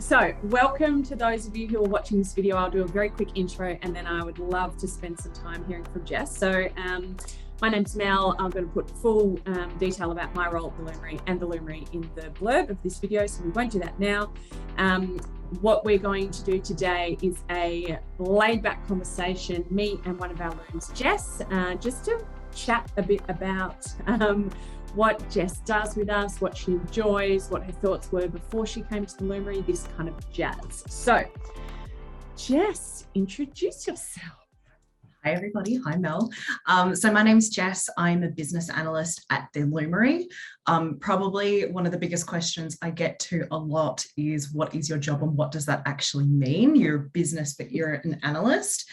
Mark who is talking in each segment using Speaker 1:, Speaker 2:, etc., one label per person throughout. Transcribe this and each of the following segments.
Speaker 1: So welcome to those of you who are watching this video. I'll do a very quick intro and then I would love to spend some time hearing from Jess. So my name's Mel. I'm going to put full detail about my role at the Lumery and the Lumery in the blurb of this video, so we won't do that now. What we're going to do today is a laid-back conversation, me and one of our looms, Jess, just to chat a bit about what Jess does with us, what she enjoys, what her thoughts were before she came to the Lumery, this kind of jazz. So, Jess, introduce yourself.
Speaker 2: Hi, everybody. Hi, Mel. So my name's Jess. I'm a business analyst at the Lumery. Probably one of the biggest questions I get to a lot is, what is your job and what does that actually mean? You're a business, but you're an analyst.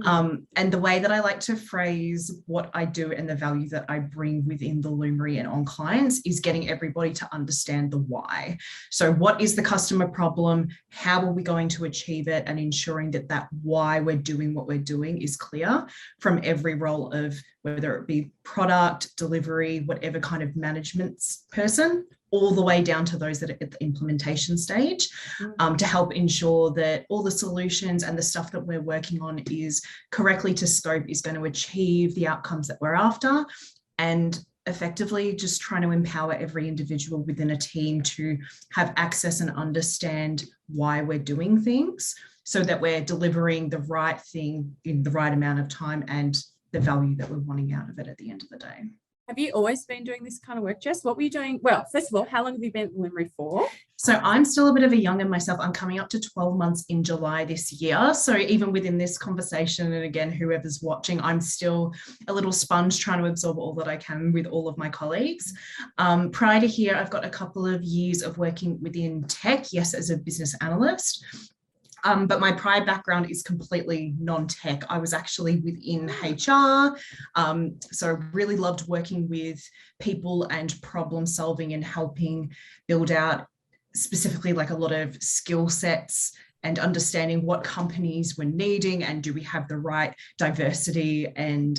Speaker 2: And the way that I like to phrase what I do and the value that I bring within the Lumery and on clients is getting everybody to understand the why. So what is the customer problem? How are we going to achieve it? And ensuring that that why we're doing what we're doing is clear from every role of whether it be product, delivery, whatever kind of management person, all the way down to those that are at the implementation stage, to help ensure that all the solutions and the stuff that we're working on is correctly to scope, is going to achieve the outcomes that we're after, and effectively just trying to empower every individual within a team to have access and understand why we're doing things, so that we're delivering the right thing in the right amount of time and the value that we're wanting out of it at the end of the day.
Speaker 1: Have you always been doing this kind of work, Jess? What were you doing? Well, first of all, how long have you been at the Lumery for?
Speaker 2: So I'm still a bit of a young'un myself. I'm coming up to 12 months in July this year. So even within this conversation, and again, whoever's watching, I'm still a little sponge trying to absorb all that I can with all of my colleagues. Prior to here, I've got a couple of years of working within tech, yes, as a business analyst. But my prior background is completely non-tech. I was actually within HR. So I really loved working with people and problem solving and helping build out specifically like a lot of skill sets and understanding what companies were needing and do we have the right diversity and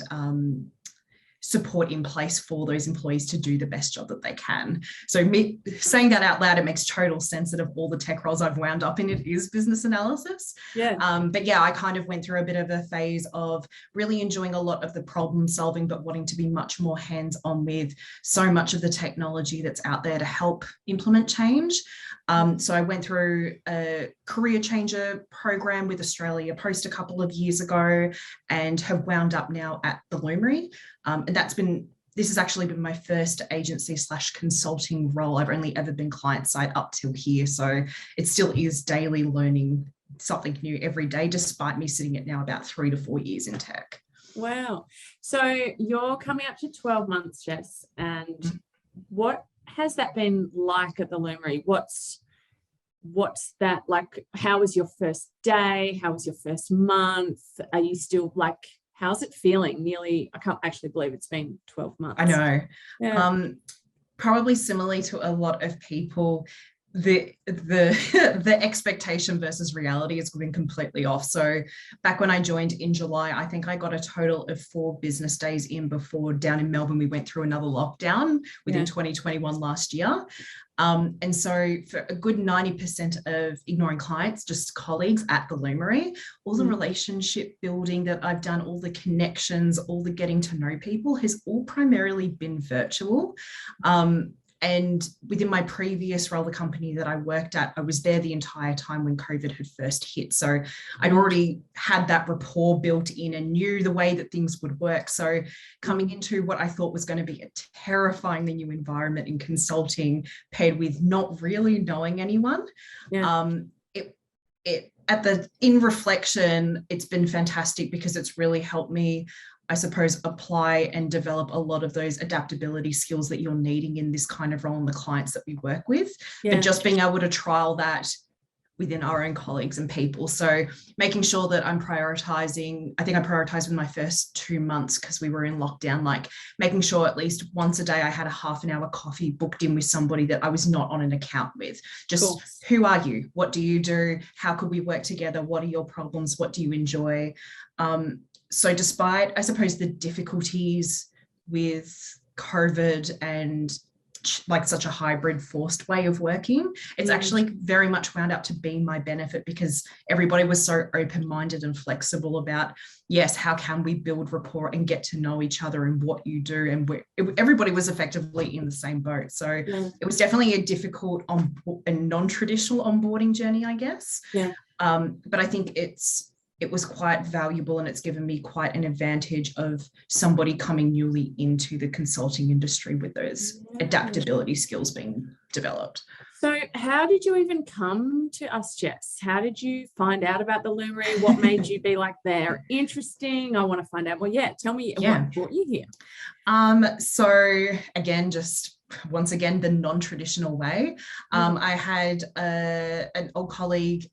Speaker 2: support in place for those employees to do the best job that they can. So me saying that out loud, it makes total sense that of all the tech roles I've wound up in, it is business analysis.
Speaker 1: Yeah.
Speaker 2: But yeah, I kind of went through a bit of a phase of really enjoying a lot of the problem solving, but wanting to be much more hands-on with so much of the technology that's out there to help implement change. So I went through a career changer program with Australia Post a couple of years ago and have wound up now at the Lumery. And this has actually been my first agency / consulting role. I've only ever been client side up till here. So it still is daily learning something new every day, despite me sitting at now about 3 to 4 years in tech.
Speaker 1: Wow. So you're coming up to 12 months, Jess, and what has that been like at the Lumery? What's that like? How was your first day? How was your first month? Are you still like, how's it feeling? I can't actually believe it's been 12 months.
Speaker 2: I know.
Speaker 1: Yeah.
Speaker 2: Probably similarly to a lot of people, the expectation versus reality has been completely off. So back when I joined in July, I think I got a total of 4 business days in before down in Melbourne, we went through another lockdown within 2021 last year. And so for a good 90% of ignoring clients, just colleagues at the Lumery, all the relationship building that I've done, all the connections, all the getting to know people has all primarily been virtual. And within my previous role, the company that I worked at, I was there the entire time when COVID had first hit. So I'd already had that rapport built in and knew the way that things would work. So coming into what I thought was going to be a terrifyingly new environment in consulting, paired with not really knowing anyone, in reflection, it's been fantastic because it's really helped me, I suppose, apply and develop a lot of those adaptability skills that you're needing in this kind of role and the clients that we work with. But just being able to trial that within our own colleagues and people. So making sure that I'm prioritizing, I think I prioritized in my first 2 months because we were in lockdown, like making sure at least once a day I had a half an hour coffee booked in with somebody that I was not on an account with. Just who are you? What do you do? How could we work together? What are your problems? What do you enjoy? So despite, I suppose, the difficulties with COVID and like such a hybrid forced way of working. It's actually very much wound up to be my benefit because everybody was so open-minded and flexible about, yes, how can we build rapport and get to know each other and what you do. And everybody was effectively in the same boat. So it was definitely a difficult and non-traditional onboarding journey, I guess.
Speaker 1: Yeah.
Speaker 2: But I think it was quite valuable, and it's given me quite an advantage of somebody coming newly into the consulting industry with those adaptability skills being developed.
Speaker 1: So how did you even come to us, Jess? How did you find out about the Lumery? What made you be like, they're interesting, I want to find out? Well, tell me what brought you here.
Speaker 2: So again, just once again, the non-traditional way. I had an old colleague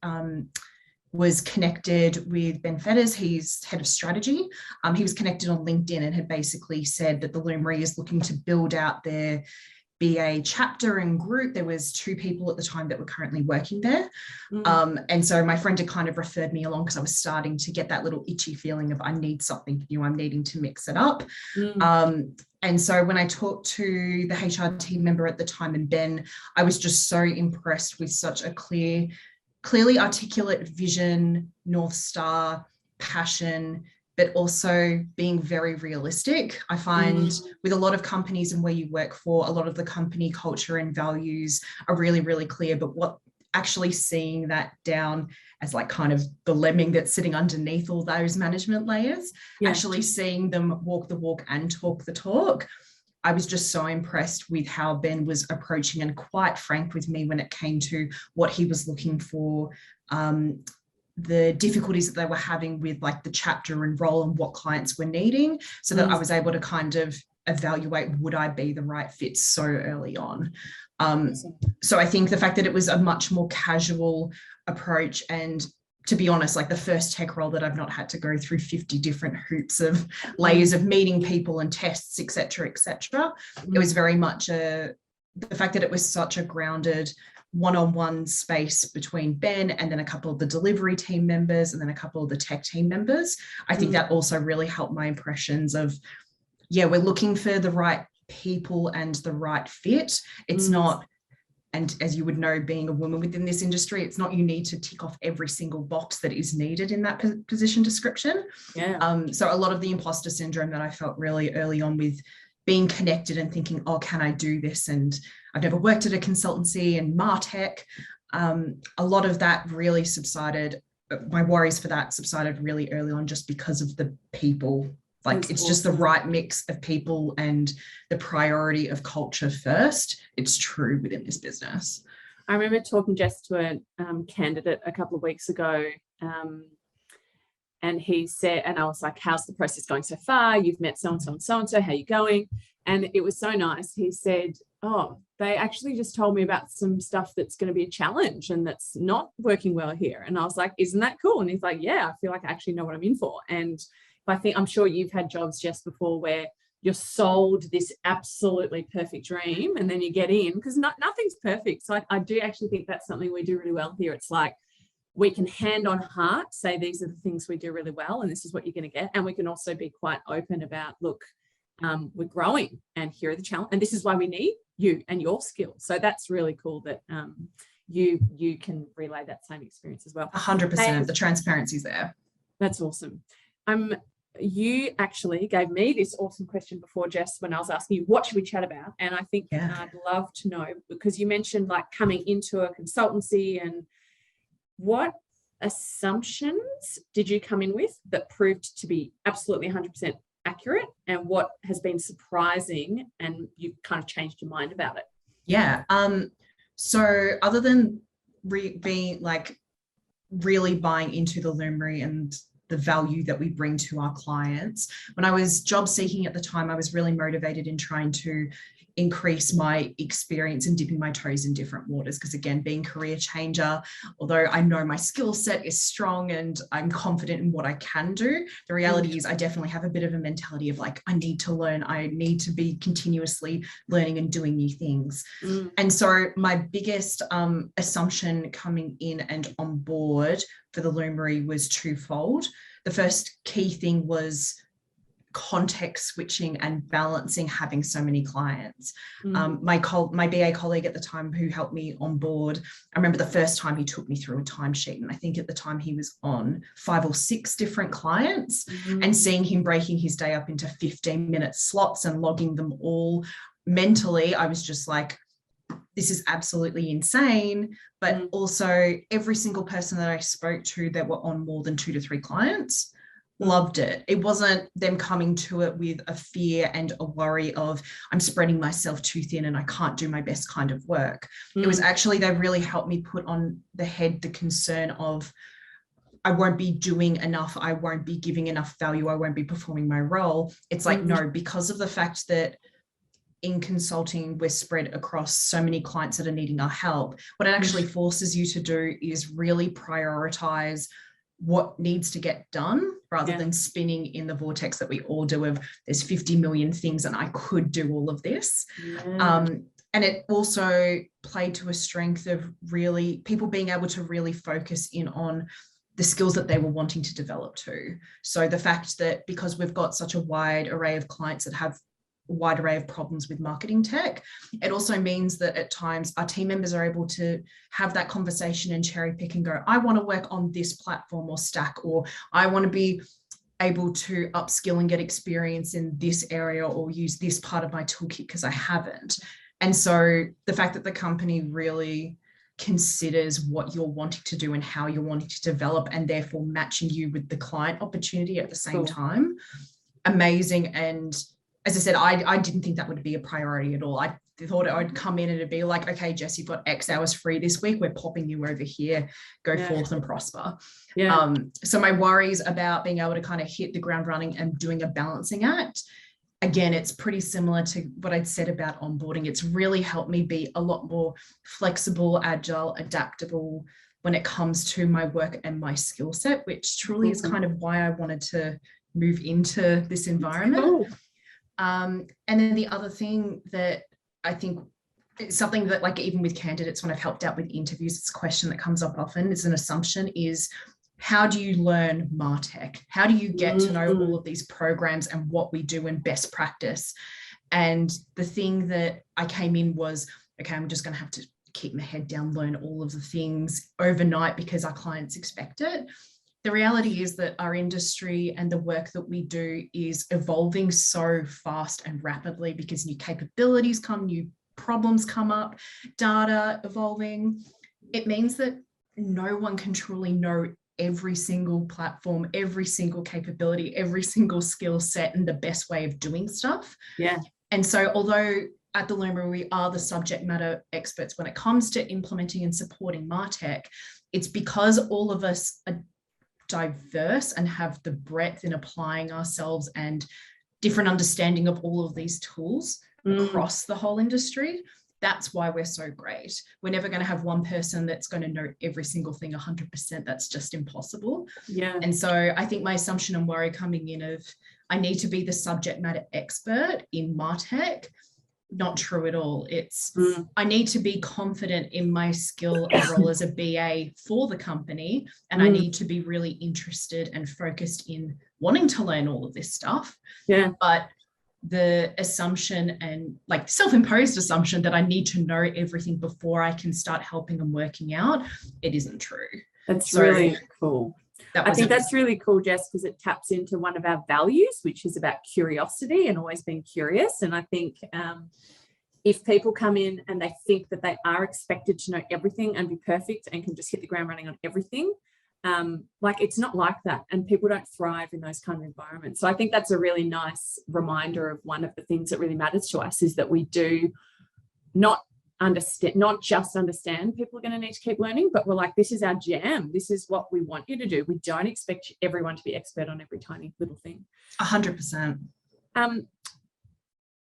Speaker 2: was connected with Ben Fetters. He's head of strategy. He was connected on LinkedIn and had basically said that the Lumery is looking to build out their BA chapter and group. There was 2 people at the time that were currently working there. And so my friend had kind of referred me along because I was starting to get that little itchy feeling of I need something new, I'm needing to mix it up. And so when I talked to the HR team member at the time and Ben, I was just so impressed with such a clearly articulate vision, North Star, passion, but also being very realistic. I find with a lot of companies and where you work for, a lot of the company culture and values are really, really clear, but what actually seeing that down as like kind of the lemming that's sitting underneath all those management layers, actually seeing them walk the walk and talk the talk. I was just so impressed with how Ben was approaching and quite frank with me when it came to what he was looking for, the difficulties that they were having with like the chapter and role and what clients were needing, so that I was able to kind of evaluate, would I be the right fit so early on? So I think the fact that it was a much more casual approach, and to be honest, like the first tech role that I've not had to go through 50 different hoops of layers of meeting people and tests, et cetera, et cetera. It was very much the fact that it was such a grounded one-on-one space between Ben and then a couple of the delivery team members and then a couple of the tech team members. I think that also really helped my impressions of, we're looking for the right people and the right fit. It's not, and as you would know, being a woman within this industry, it's not you need to tick off every single box that is needed in that position description. So a lot of the imposter syndrome that I felt really early on with being connected and thinking, oh, can I do this? And I've never worked at a consultancy and MarTech. A lot of that really subsided. My worries for that subsided really early on just because of the people. Like it's just the right mix of people and the priority of culture first. It's true within this business.
Speaker 1: I remember talking, Jess, to a candidate a couple of weeks ago, and he said, and I was like, how's the process going so far? You've met so-and-so and so-and-so, how are you going? And it was so nice. He said, oh, they actually just told me about some stuff that's going to be a challenge and that's not working well here. And I was like, isn't that cool? And he's like, yeah, I feel like I actually know what I'm in for. And I'm sure you've had jobs just before where you're sold this absolutely perfect dream and then you get in, because nothing's perfect. So I do actually think that's something we do really well here. It's like we can hand on heart say these are the things we do really well and this is what you're going to get. And we can also be quite open about, look, we're growing and here are the challenges and this is why we need you and your skills. So that's really cool that you can relay that same experience as well.
Speaker 2: 100%. The transparency's there.
Speaker 1: That's awesome. You actually gave me this awesome question before, Jess, when I was asking you, what should we chat about? And I think I'd love to know, because you mentioned like coming into a consultancy, and what assumptions did you come in with that proved to be absolutely 100% accurate, and what has been surprising and you've kind of changed your mind about it?
Speaker 2: Yeah. So other than being like really buying into the Lumery and the value that we bring to our clients, when I was job seeking at the time, I was really motivated in trying to increase my experience and dipping my toes in different waters. Because again, being career changer, although I know my skill set is strong and I'm confident in what I can do, the reality is I definitely have a bit of a mentality of like, I need to learn, I need to be continuously learning and doing new things. And so my biggest assumption coming in and on board for the Lumery was twofold. The first key thing was context switching and balancing having so many clients. My BA colleague at the time who helped me on board, I remember the first time he took me through a timesheet, and I think at the time he was on 5 or 6 different clients, and seeing him breaking his day up into 15-minute slots and logging them all mentally, I was just like, this is absolutely insane. But also every single person that I spoke to that were on more than 2 to 3 clients loved it. It wasn't them coming to it with a fear and a worry of, I'm spreading myself too thin and I can't do my best kind of work. It was actually, they really helped me put on the head the concern of, I won't be doing enough, I won't be giving enough value, I won't be performing my role. It's like, no, because of the fact that in consulting, we're spread across so many clients that are needing our help, what it actually forces you to do is really prioritize what needs to get done, rather than spinning in the vortex that we all do of, there's 50 million things and I could do all of this. And it also played to a strength of really people being able to really focus in on the skills that they were wanting to develop too. So the fact that because we've got such a wide array of clients that have wide array of problems with marketing tech, it also means that at times our team members are able to have that conversation and cherry pick and go, I want to work on this platform or stack, or I want to be able to upskill and get experience in this area or use this part of my toolkit because I haven't. And so the fact that the company really considers what you're wanting to do and how you're wanting to develop, and therefore matching you with the client opportunity at the same time, amazing. And as I said, I didn't think that would be a priority at all. I thought it would come in and it'd be like, okay, Jess, you've got X hours free this week. We're popping you over here. Go forth and prosper. So my worries about being able to kind of hit the ground running and doing a balancing act, again, it's pretty similar to what I'd said about onboarding. It's really helped me be a lot more flexible, agile, adaptable when it comes to my work and my skill set, which truly is kind of why I wanted to move into this environment. And then the other thing that I think it's something that, like, even with candidates, when I've helped out with interviews, it's a question that comes up often, it's an assumption, is how do you learn MarTech? How do you get to know all of these programs and what we do and best practice? And the thing that I came in was, okay, I'm just going to have to keep my head down, learn all of the things overnight because our clients expect it. The reality is that our industry and the work that we do is evolving so fast and rapidly because new capabilities come, new problems come up, data evolving. It means that no one can truly know every single platform, every single capability, every single skill set, and the best way of doing stuff. And so although at the Lumery, we are the subject matter experts when it comes to implementing and supporting MarTech, it's because all of us are diverse and have the breadth in applying ourselves and different understanding of all of these tools across the whole industry. That's why we're so great. We're never going to have one person that's going to know every single thing 100%. That's just impossible. And so I think my assumption and worry coming in of, I need to be the subject matter expert in MarTech, not true at all. It's I need to be confident in my skill and role as a BA for the company, and I need to be really interested and focused in wanting to learn all of this stuff. But the assumption, and like self-imposed assumption, that I need to know everything before I can start helping and working out, it isn't true.
Speaker 1: That's really cool. I think that's really cool, Jess, because it taps into one of our values, which is about curiosity and always being curious. And I think if people come in and they think that they are expected to know everything and be perfect and can just hit the ground running on everything, like, it's not like that, and people don't thrive in those kind of environments. So I think that's a really nice reminder of one of the things that really matters to us, is that we do not just understand people are going to need to keep learning, but we're like, this is our jam, this is what we want you to do. We don't expect everyone to be expert on every tiny little thing. 100%.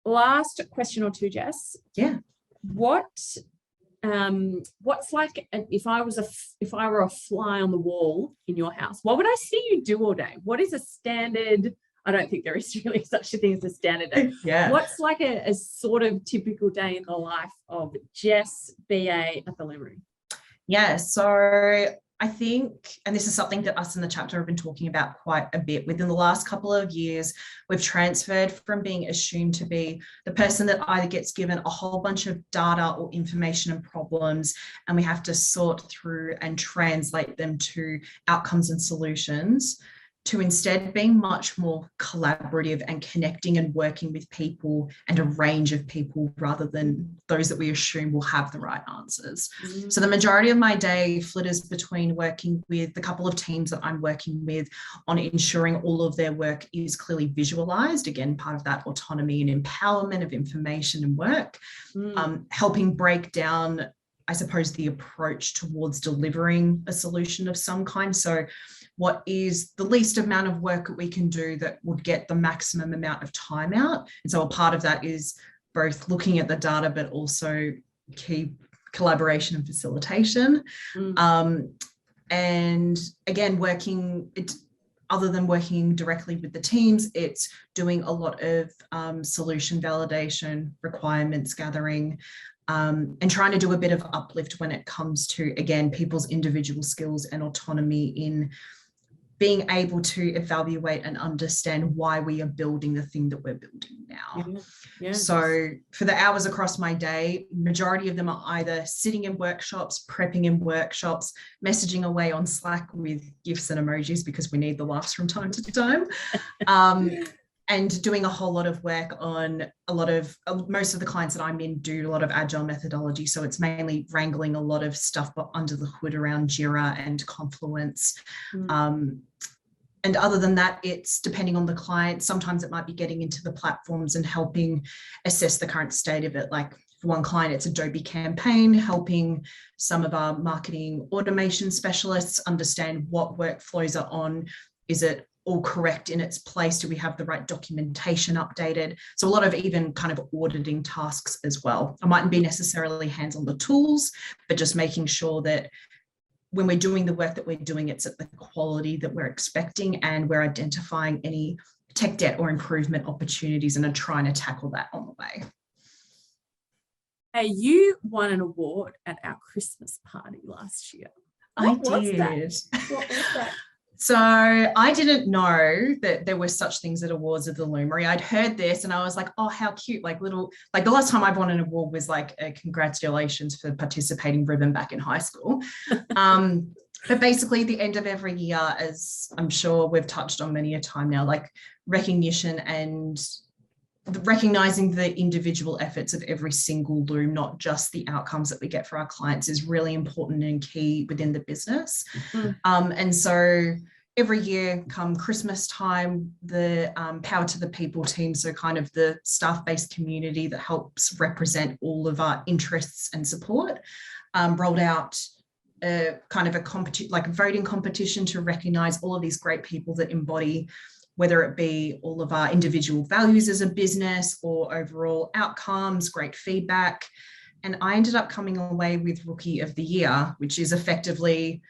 Speaker 1: Last question or two, Jess. What's like, if I were a fly on the wall in your house, what would I see you do all day? What is a standard? I don't think there is really such a thing as a standard day. What's like a sort of typical day in the life of Jess, BA at the Lumery?
Speaker 2: So I think, and this is something that us in the chapter have been talking about quite a bit, within the last couple of years, we've transferred from being assumed to be the person that either gets given a whole bunch of data or information and problems, and we have to sort through and translate them to outcomes and solutions, to instead being much more collaborative and connecting and working with people and a range of people rather than those that we assume will have the right answers. So the majority of my day flitters between working with the couple of teams that I'm working with on ensuring all of their work is clearly visualized. Again, part of that autonomy and empowerment of information and work, helping break down, I suppose, the approach towards delivering a solution of some kind. So what is the least amount of work that we can do that would get the maximum amount of time out? And so a part of that is both looking at the data, but also key collaboration and facilitation. And again, other than working directly with the teams, it's doing a lot of solution validation, requirements gathering, and trying to do a bit of uplift when it comes to, again, people's individual skills and autonomy in being able to evaluate and understand why we are building the thing that we're building now. So for the hours across my day, majority of them are either sitting in workshops, prepping in workshops, messaging away on Slack with GIFs and emojis because we need the laughs from time to time. And doing a whole lot of work on most of the clients that I'm in do a lot of agile methodology. So it's mainly wrangling a lot of stuff under the hood around Jira and Confluence. And other than that, it's depending on the client. Sometimes it might be getting into the platforms and helping assess the current state of it. Like for one client, it's Adobe Campaign, helping some of our marketing automation specialists understand what workflows are on. Is it all correct in its place? Do we have the right documentation updated? So a lot of even kind of auditing tasks as well. I mightn't be necessarily hands on the tools, but just making sure that when we're doing the work that we're doing, it's at the quality that we're expecting, and we're identifying any tech debt or improvement opportunities and are trying to tackle that on the way.
Speaker 1: Hey, you won an award at our Christmas party last year.
Speaker 2: I did.
Speaker 1: What was that?
Speaker 2: So I didn't know that there were such things at awards of the Lumery. I'd heard this and I was like, oh, how cute. Like the last time I won an award was like a congratulations for participating ribbon back in high school. But basically at the end of every year, as I'm sure we've touched on many a time now, like recognition and recognizing the individual efforts of every single loom, not just the outcomes that we get for our clients, is really important and key within the business. And so every year come Christmas time, the Power to the People team, so kind of the staff-based community that helps represent all of our interests and support, rolled out a kind of a voting competition to recognize all of these great people that embody, whether it be all of our individual values as a business or overall outcomes, great feedback. And I ended up coming away with Rookie of the Year, which is effectively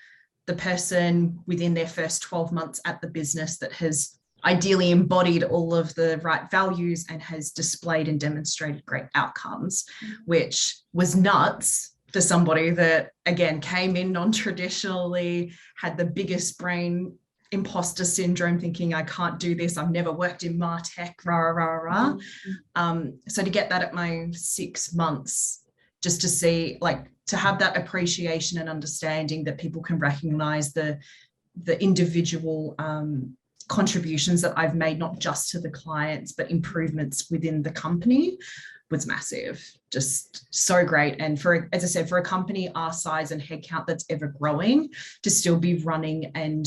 Speaker 2: the person within their first 12 months at the business that has ideally embodied all of the right values and has displayed and demonstrated great outcomes, which was nuts for somebody that, again, came in non-traditionally, had the biggest brain, imposter syndrome, thinking I can't do this, I've never worked in MarTech, so to get that at my 6 months, just to see, like, to have that appreciation and understanding that people can recognize the individual contributions that I've made, not just to the clients, but improvements within the company, was massive. Just so great. And as I said, for a company our size and headcount that's ever growing, to still be running and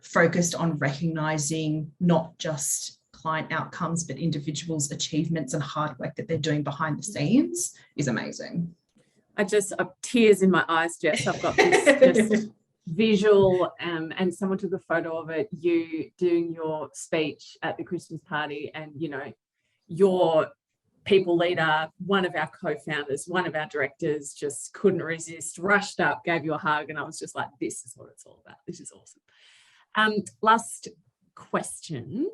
Speaker 2: focused on recognizing not just client outcomes, but individuals' achievements and hard work that they're doing behind the scenes is amazing.
Speaker 1: I just have tears in my eyes, Jess. I've got this just visual, and someone took a photo of it, you doing your speech at the Christmas party, and, you know, your people leader, one of our co-founders, one of our directors, just couldn't resist, rushed up, gave you a hug, and I was just like, this is what it's all about. This is awesome. Last question.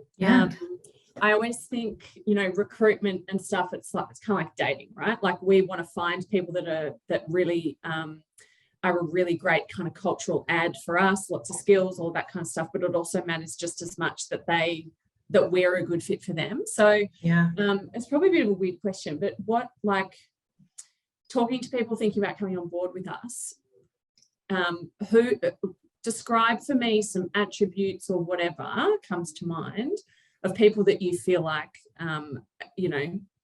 Speaker 1: I always think, you know, recruitment and stuff, it's kind of like dating, right? Like, we want to find people that really are a really great kind of cultural add for us, lots of skills, all that kind of stuff, but it also matters just as much that we're a good fit for them. So
Speaker 2: yeah,
Speaker 1: it's probably a bit of a weird question, but what, like, talking to people thinking about coming on board with us, who describe for me some attributes or whatever comes to mind of people that you feel like,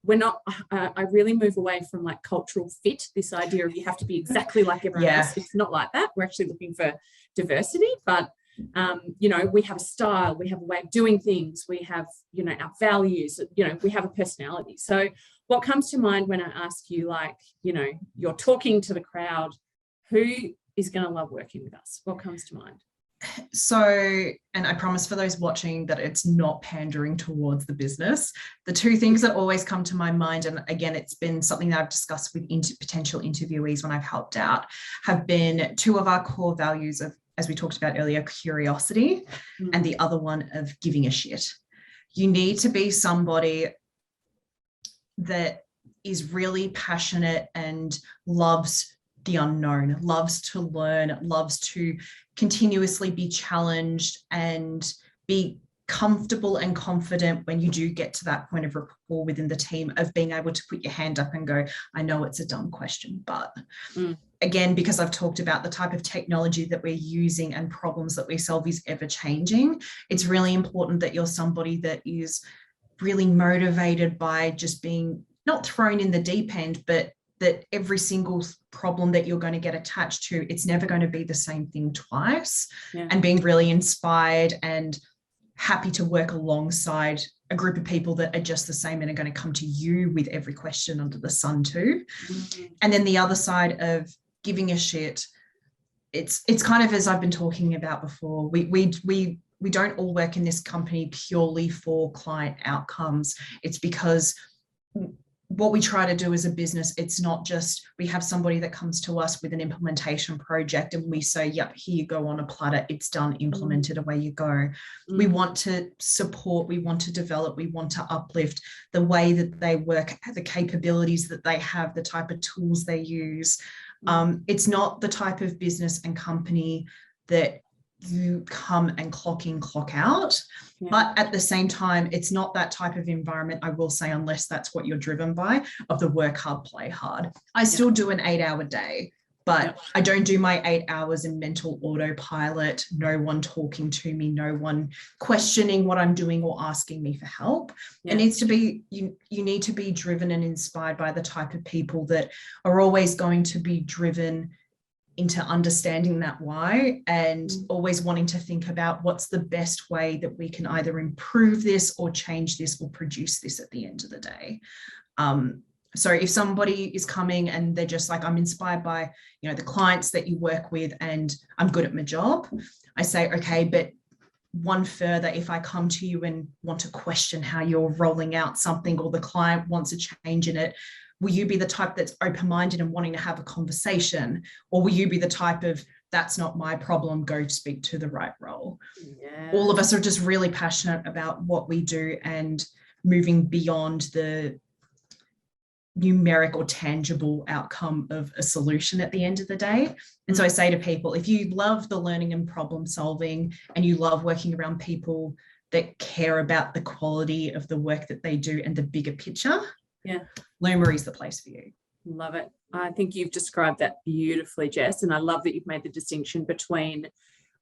Speaker 1: we're not, I really move away from like cultural fit, this idea of you have to be exactly like everyone else. It's not like that. We're actually looking for diversity, but we have a style, we have a way of doing things, we have, our values, we have a personality. So what comes to mind when I ask you, like, you're talking to the crowd, who is going to love working with us? What comes to mind?
Speaker 2: So, and I promise for those watching that it's not pandering towards the business. The two things that always come to my mind, and again, it's been something that I've discussed with potential interviewees when I've helped out, have been two of our core values of, as we talked about earlier, curiosity, and the other one of giving a shit. You need to be somebody that is really passionate and loves the unknown, loves to learn, loves to continuously be challenged and be comfortable and confident when you do get to that point of rapport within the team, of being able to put your hand up and go, I know it's a dumb question, but again, because I've talked about the type of technology that we're using and problems that we solve is ever changing, it's really important that you're somebody that is really motivated by just being not thrown in the deep end, but that every single problem that you're going to get attached to, it's never going to be the same thing twice. And being really inspired and happy to work alongside a group of people that are just the same and are going to come to you with every question under the sun too. And then the other side of giving a shit, it's kind of, as I've been talking about before, we don't all work in this company purely for client outcomes. It's because what we try to do as a business, it's not just we have somebody that comes to us with an implementation project and we say, yep, here you go on a platter, it's done, implemented, away you go. We want to support, we want to develop, we want to uplift the way that they work, the capabilities that they have, the type of tools they use. It's not the type of business and company that you come and clock in, clock out. But at the same time, it's not that type of environment, I will say, unless that's what you're driven by, of the work hard, play hard. I still do an 8-hour day, but I don't do my 8 hours in mental autopilot, no one talking to me, no one questioning what I'm doing or asking me for help. It needs to be, you need to be driven and inspired by the type of people that are always going to be driven into understanding that why, and always wanting to think about what's the best way that we can either improve this or change this or produce this at the end of the day. So if somebody is coming and they're just like, I'm inspired by, the clients that you work with and I'm good at my job, I say, okay, but one further, if I come to you and want to question how you're rolling out something or the client wants a change in it, will you be the type that's open-minded and wanting to have a conversation? Or will you be the type of, that's not my problem, go speak to the right role? All of us are just really passionate about what we do and moving beyond the numeric or tangible outcome of a solution at the end of the day. And so I say to people, if you love the learning and problem solving and you love working around people that care about the quality of the work that they do and the bigger picture, Lumery is the place for you.
Speaker 1: Love it. I think you've described that beautifully, Jess. And I love that you've made the distinction between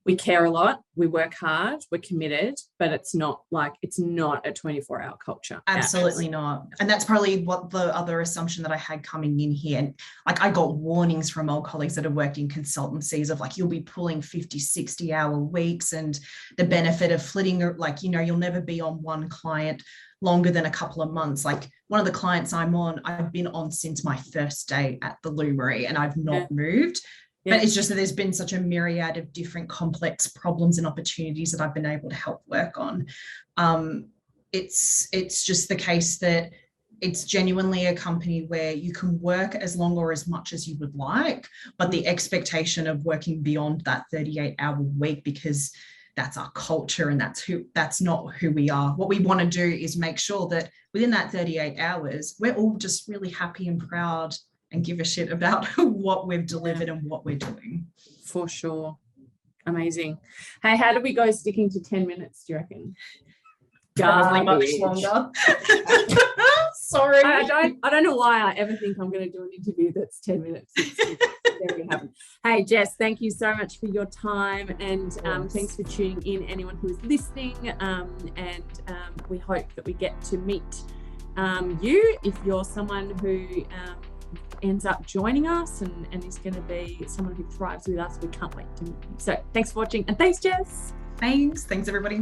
Speaker 1: we care a lot, we work hard, we're committed, but it's not a 24-hour culture.
Speaker 2: Absolutely not. And that's probably what the other assumption that I had coming in here. And like, I got warnings from old colleagues that have worked in consultancies of like, you'll be pulling 50, 60-hour weeks and the benefit of flitting, like, you'll never be on one client longer than a couple of months. Like one of the clients I'm on, I've been on since my first day at the Lumery and I've not moved. But it's just that there's been such a myriad of different complex problems and opportunities that I've been able to help work on. It's just the case that it's genuinely a company where you can work as long or as much as you would like, but the expectation of working beyond that 38-hour week, because that's our culture and that's not who we are. What we want to do is make sure that within that 38 hours, we're all just really happy and proud and give a shit about what we've delivered and what we're doing.
Speaker 1: For sure. Amazing. Hey, how do we go sticking to 10 minutes, do you reckon?
Speaker 2: Probably much longer. Sorry.
Speaker 1: I don't know why I ever think I'm going to do an interview that's 10 minutes. There we have it. Hey, Jess, thank you so much for your time, and thanks for tuning in, anyone who is listening. And we hope that we get to meet you if you're someone who ends up joining us and is going to be someone who thrives with us. We can't wait to meet you. So thanks for watching, and thanks, Jess.
Speaker 2: Thanks everybody.